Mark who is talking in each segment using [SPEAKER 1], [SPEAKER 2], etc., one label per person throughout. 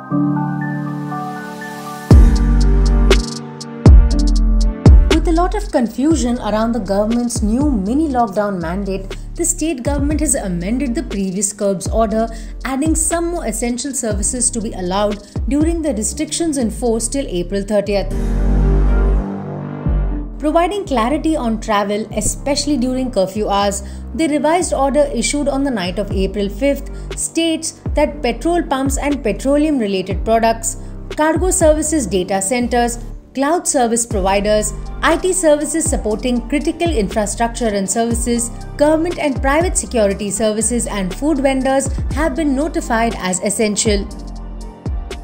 [SPEAKER 1] With a lot of confusion around the government's new mini lockdown mandate, the state government has amended the previous curbs order, adding some more essential services to be allowed during the restrictions enforced till April 30th. Providing clarity on travel, especially during curfew hours, the revised order issued on the night of April 5th states that petrol pumps and petroleum-related products, cargo services data centers, cloud service providers, IT services supporting critical infrastructure and services, government and private security services and food vendors have been notified as essential.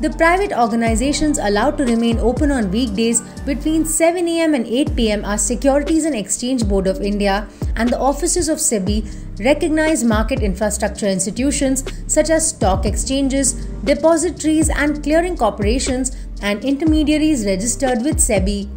[SPEAKER 1] The private organizations allowed to remain open on weekdays between 7 am and 8 pm are Securities and Exchange Board of India and the offices of SEBI, recognized market infrastructure institutions such as stock exchanges, depositories and clearing corporations and intermediaries registered with SEBI.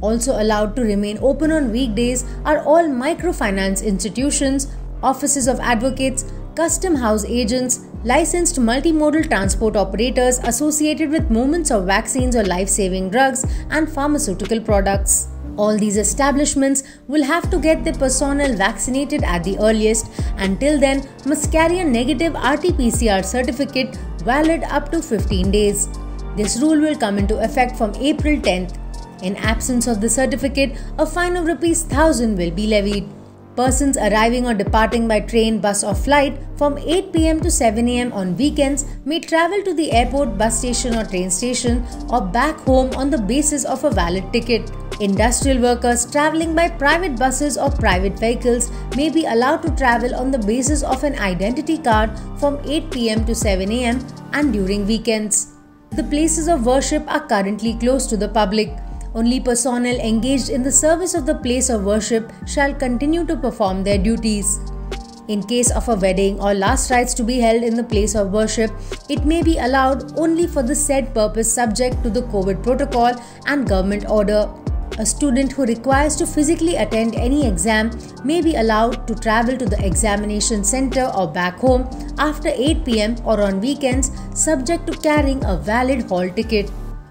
[SPEAKER 1] Also allowed to remain open on weekdays are all microfinance institutions, offices of advocates, custom house agents, licensed multimodal transport operators associated with movements of vaccines or life-saving drugs and pharmaceutical products. All these establishments will have to get their personnel vaccinated at the earliest. Until then, must carry a negative RT-PCR certificate valid up to 15 days. This rule will come into effect from April 10th. In absence of the certificate, a fine of ₹1,000 will be levied. Persons arriving or departing by train, bus or flight from 8 pm to 7 am on weekends may travel to the airport, bus station or train station or back home on the basis of a valid ticket. Industrial workers travelling by private buses or private vehicles may be allowed to travel on the basis of an identity card from 8 pm to 7 am and during weekends. The places of worship are currently closed to the public. Only personnel engaged in the service of the place of worship shall continue to perform their duties. In case of a wedding or last rites to be held in the place of worship, it may be allowed only for the said purpose subject to the COVID protocol and government order. A student who requires to physically attend any exam may be allowed to travel to the examination center or back home after 8 pm or on weekends subject to carrying a valid hall ticket.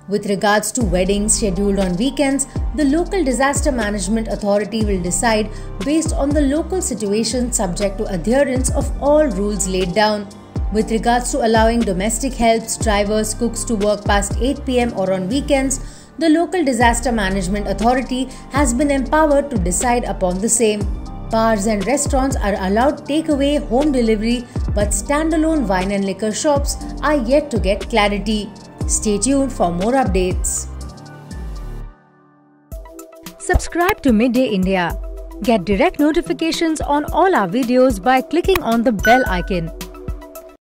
[SPEAKER 1] With regards to weddings scheduled on weekends, the local disaster management authority will decide based on the local situation subject to adherence of all rules laid down. With regards to allowing domestic helps, drivers, cooks to work past 8 pm or on weekends, the local disaster management authority has been empowered to decide upon the same. Bars and restaurants are allowed takeaway, home delivery, but standalone wine and liquor shops are yet to get clarity. Stay tuned for more updates. Subscribe to Midday India. Get direct notifications on all our videos by clicking on the bell icon.